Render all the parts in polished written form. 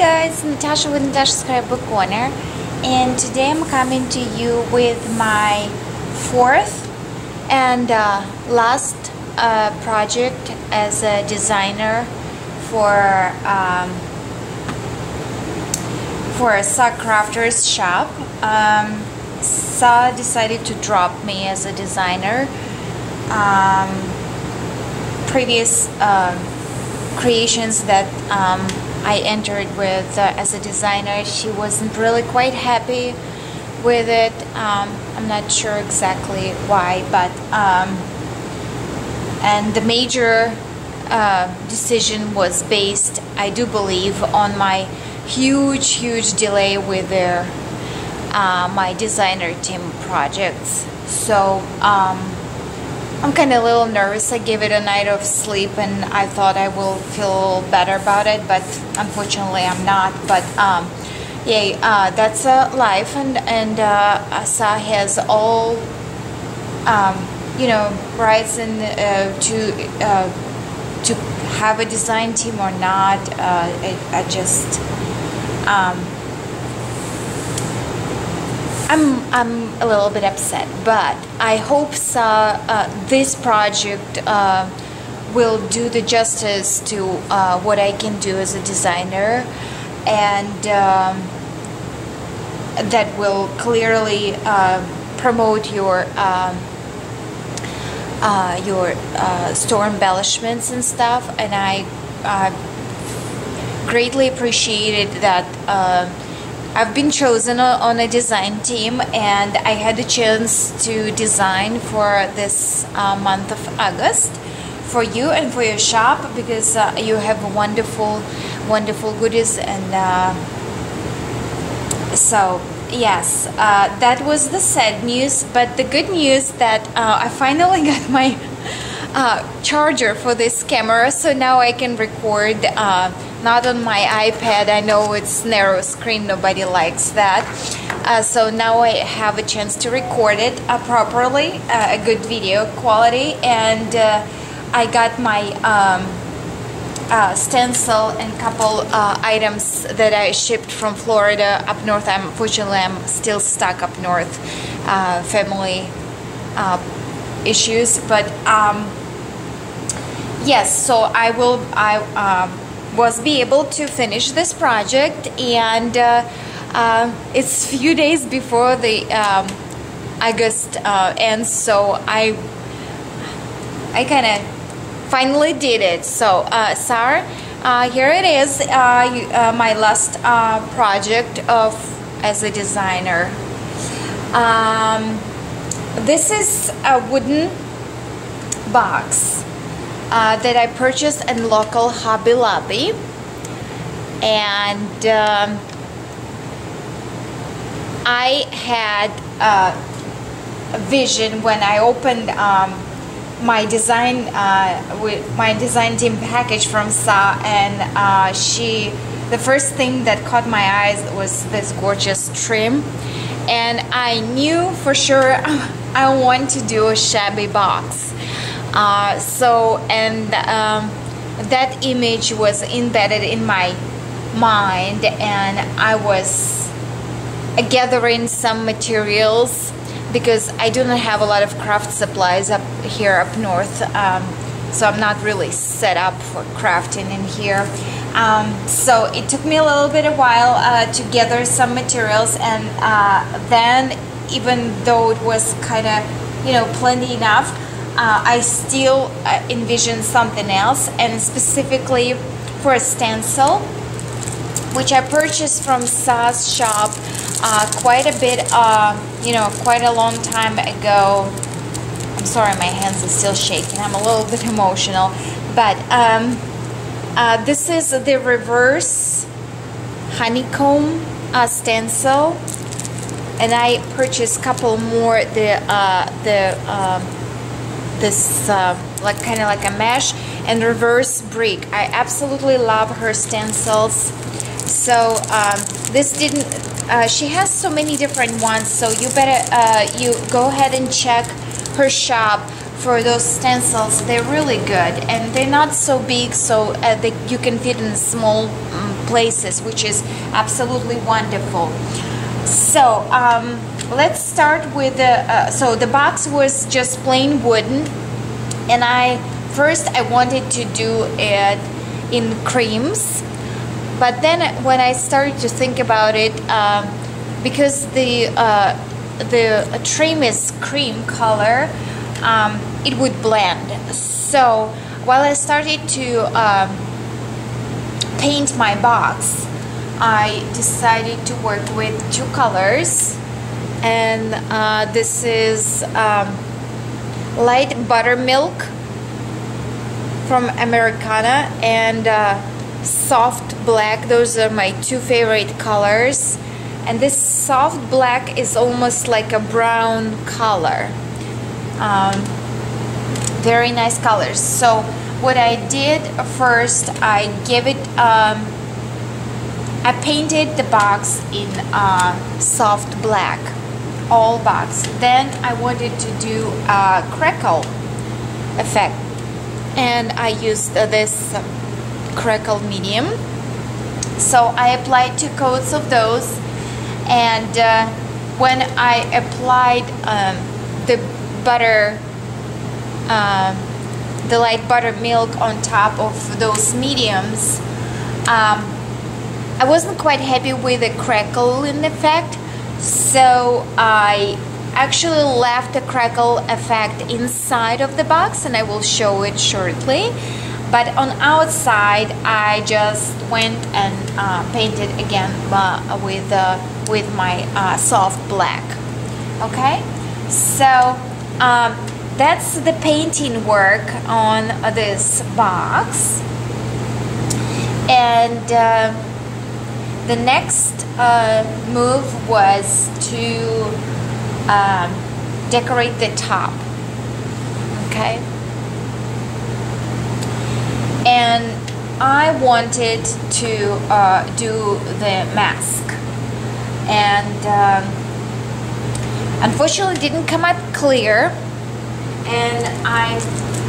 guys, Natasha with Natasha's Scrapbook Corner, and today I'm coming to you with my fourth and last project as a designer for a SaCrafters shop. Sa decided to drop me as a designer. Previous creations that I entered with as a designer, she wasn't really quite happy with it. I'm not sure exactly why, but and the major decision was based, I do believe, on my huge delay with their my designer team projects. So I'm kind of a little nervous. I gave it a night of sleep and I thought I will feel better about it, but unfortunately I'm not. But yeah, that's life, and Sa has all you know, rights and to have a design team or not. I just I'm a little bit upset, but I hope this project will do the justice to what I can do as a designer, and that will clearly promote your store embellishments and stuff. And I greatly appreciated that I've been chosen on a design team, and I had a chance to design for this month of August for you and for your shop, because you have wonderful goodies. And so yes, that was the sad news, but the good news that I finally got my charger for this camera, so now I can record not on my iPad. I know it's narrow screen, nobody likes that. So now I have a chance to record it properly, a good video quality, and I got my stencil and couple items that I shipped from Florida up north. Unfortunately, I'm still stuck up north, family issues, but yes, so I was be able to finish this project, and it's few days before the August ends, so I kind of finally did it. So Sarah, here it is, my last project as a designer. This is a wooden box that I purchased in local Hobby Lobby, and I had a vision when I opened my design with my design team package from Sa, and the first thing that caught my eyes was this gorgeous trim, and I knew for sure I want to do a shabby box. That image was embedded in my mind, and I was gathering some materials because I do not have a lot of craft supplies up here up north, so I'm not really set up for crafting in here. So it took me a little bit of while to gather some materials, and then, even though it was kind of, you know, plenty enough, I still envisioned something else, and specifically for a stencil, which I purchased from Sa's shop quite a bit, you know, quite a long time ago. I'm sorry, my hands are still shaking. I'm a little bit emotional, but this is the reverse honeycomb stencil, and I purchased a couple more. This like kind of like a mesh and reverse brick. I absolutely love her stencils. So this didn't. She has so many different ones. So you better you go ahead and check her shop for those stencils. They're really good, and they're not so big, so you can fit in small places, which is absolutely wonderful. So let's start with the so the box was just plain wooden, and first I wanted to do it in creams, but then when I started to think about it, because the trim is cream color, it would blend. So while I started to paint my box, I decided to work with two colors, and this is light buttermilk from Americana and soft black. Those are my two favorite colors, and this soft black is almost like a brown color. Very nice colors. So what I did first, I gave it I painted the box in soft black, all box. Then I wanted to do a crackle effect, and I used this crackle medium. So I applied 2 coats of those, and when I applied the butter, the light buttermilk on top of those mediums, I wasn't quite happy with the crackle in effect, so I actually left the crackle effect inside of the box, and I will show it shortly. But on outside, I just went and painted again with my soft black. Okay, so that's the painting work on this box, and the next move was to decorate the top. Okay, and I wanted to do the mask, and unfortunately didn't come out clear, and I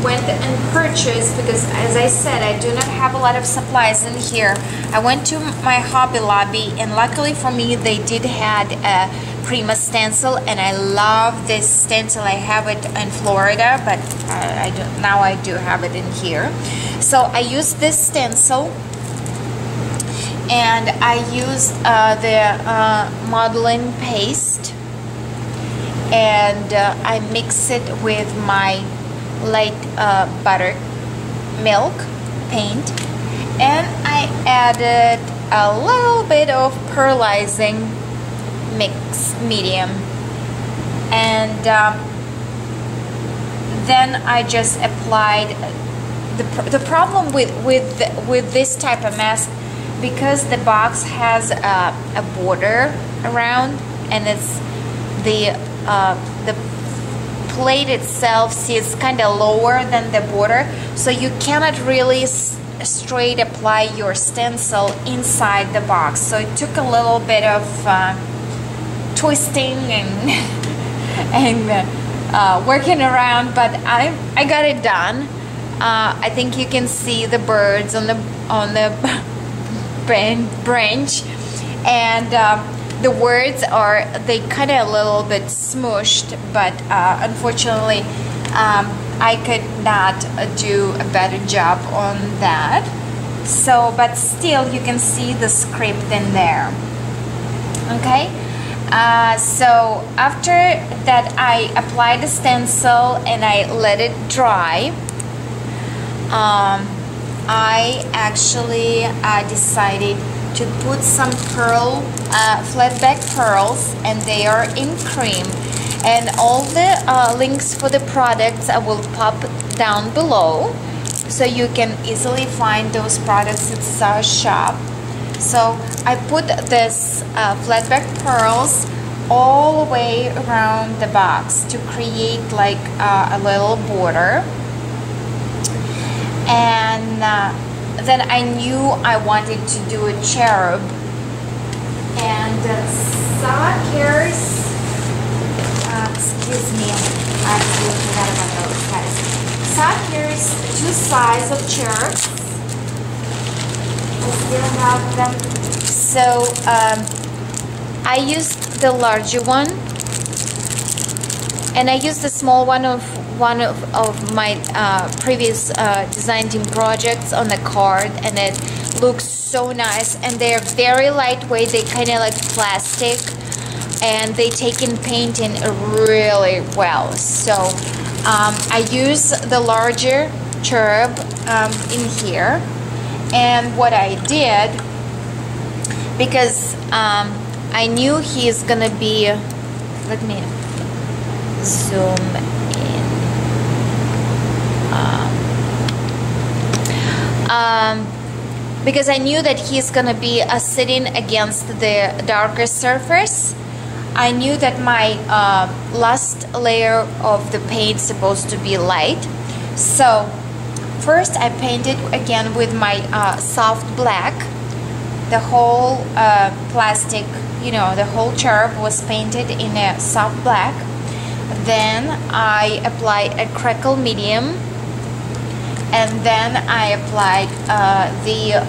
went and purchased, because as I said, I do not have a lot of supplies in here. I went to my Hobby Lobby, and luckily for me they did had a Prima stencil, and I love this stencil. I have it in Florida, but now I do have it in here. So I used this stencil, and I used the modeling paste, and I mix it with my light buttermilk paint, and I added a little bit of pearlizing mix medium, and then I just applied. The problem with this type of mask, because the box has a border around, and it's the plate itself sits kind of lower than the border, so you cannot really straight apply your stencil inside the box. So it took a little bit of twisting and working around, but I got it done. I think you can see the birds on the branch, and the words are, they kind of a little bit smushed, but unfortunately I could not do a better job on that. So, but still you can see the script in there. Okay, so after that I applied the stencil and I let it dry. I actually decided to put some flat back pearls, and they are in cream, and all the links for the products I will pop down below, so you can easily find those products at our shop. So I put this flat back pearls all the way around the box to create like a little border, and then I knew I wanted to do a cherub, and SaCrafters, excuse me, I actually forgot about those guys. SaCrafters 2 size of cherubs. didn't have them. So I used the larger one, and I used the small one of my previous design team projects on the card, and it looks so nice. And they're very lightweight. They kind of like plastic, and they take in painting really well. So I use the larger cherub in here. And what I did, because I knew he's gonna be, let me zoom in, because I knew that he's gonna be sitting against the darker surface. I knew that my last layer of the paint is supposed to be light. So first I painted again with my soft black. The whole plastic, you know, the whole cherub was painted in a soft black. Then I applied a crackle medium, and then I applied the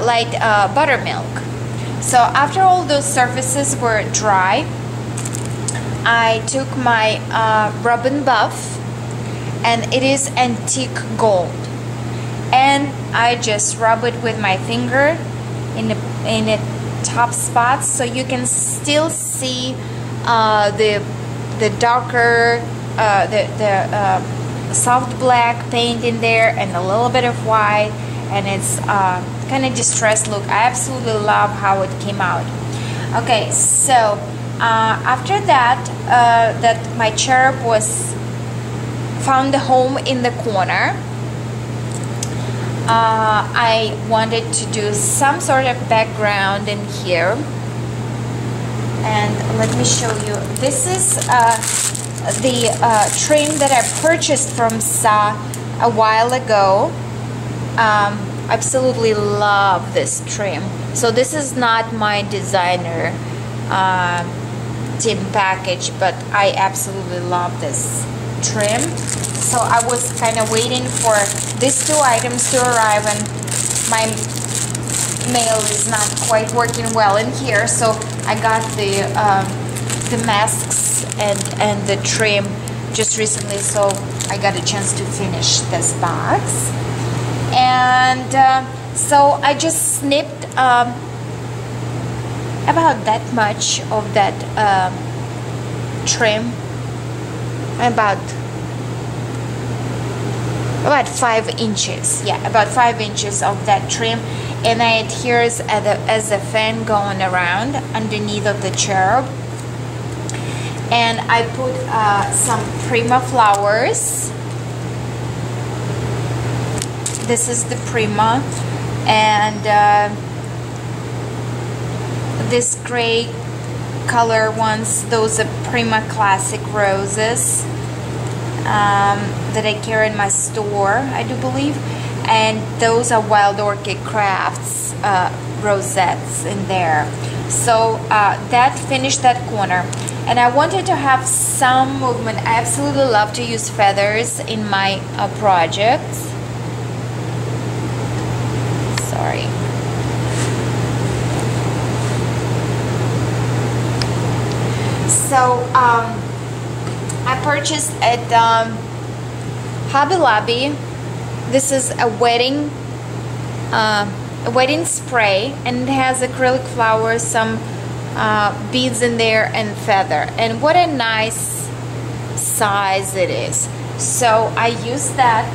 light buttermilk. So after all those surfaces were dry, I took my rub and buff, and it is antique gold, and I just rub it with my finger in the top spots, so you can still see the darker, the soft black paint in there, and a little bit of white, and it's kind of distressed look. I absolutely love how it came out. Okay, so after that, that my cherub found a home in the corner, I wanted to do some sort of background in here. And let me show you. This is the trim that I purchased from Sa a while ago. Absolutely love this trim. So this is not my designer team package, but I absolutely love this trim. So I was kind of waiting for these two items to arrive, and my mail is not quite working well in here, so I got the masks and the trim just recently, so I got a chance to finish this box. And so I just snipped about that much of that trim, about 5 inches. Yeah, about 5 inches of that trim, and I adhere as a fan going around underneath of the cherub. And I put some Prima flowers. This is the Prima, and this gray color ones, those are Prima Classic roses that I carry in my store, I do believe. And those are Wild Orchid Crafts rosettes in there. So that finished that corner, and I wanted to have some movement. I absolutely love to use feathers in my projects. Sorry. So I purchased at Hobby Lobby. This is a wedding spray, and it has acrylic flowers, some beads in there, and feather. And what a nice size it is. So I used that.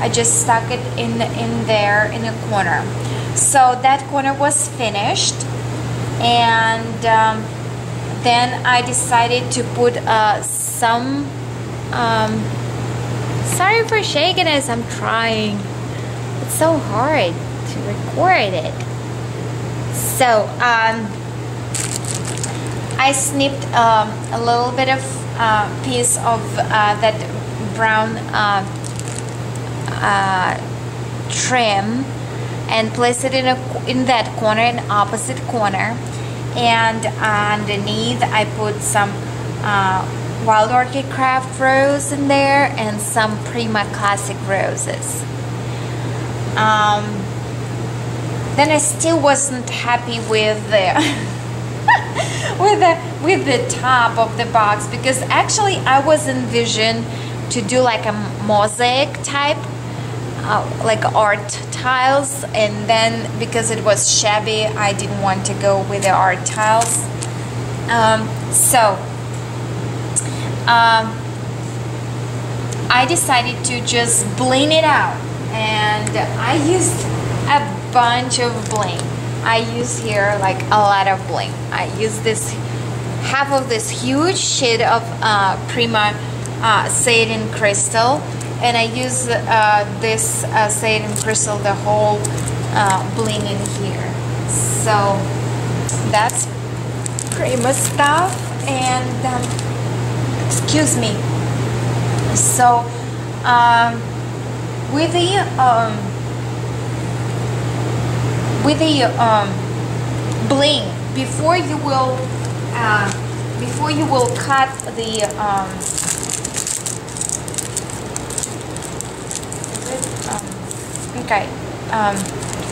I just stuck it in there in a corner. So that corner was finished, and then I decided to put some. Sorry for shaking as I'm trying. It's so hard to record it. So I snipped a little bit of piece of that brown trim and placed it in that corner, in opposite corner. And underneath I put some Wild Orchid Craft rose in there and some Prima Classic roses. then I still wasn't happy with the with the top of the box, because actually I was envisioned to do like a mosaic type, like art tiles, and then because it was shabby, I didn't want to go with the art tiles. I decided to just bling it out, and I used a bunch of bling. I use here like a lot of bling. I use this half of this huge sheet of Prima satin crystal, and I use this satin crystal, the whole bling in here. So that's Prima stuff, and excuse me. So with the bling, before you will cut the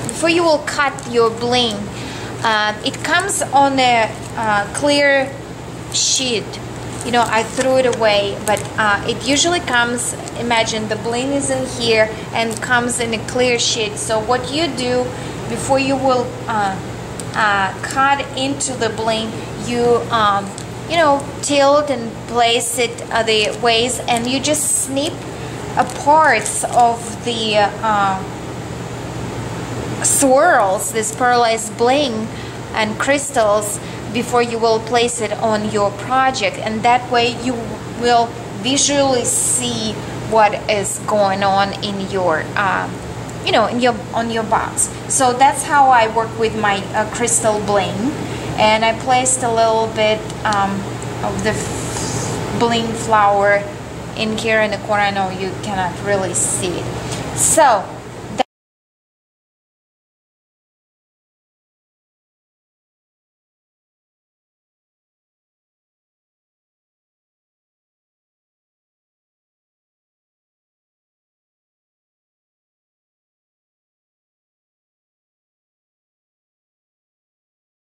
before you will cut your bling, it comes on a clear sheet. You know, I threw it away, but it usually comes, imagine the bling is in here and comes in a clear sheet. So what you do before you will cut into the bling, you you know, tilt and place it the ways, and you just snip parts of the swirls, this pearlized bling and crystals, before you will place it on your project, and that way you will visually see what is going on in your you know, on your box. So that's how I work with my crystal bling, and I placed a little bit of the bling flower in here in the corner. I know you cannot really see it. So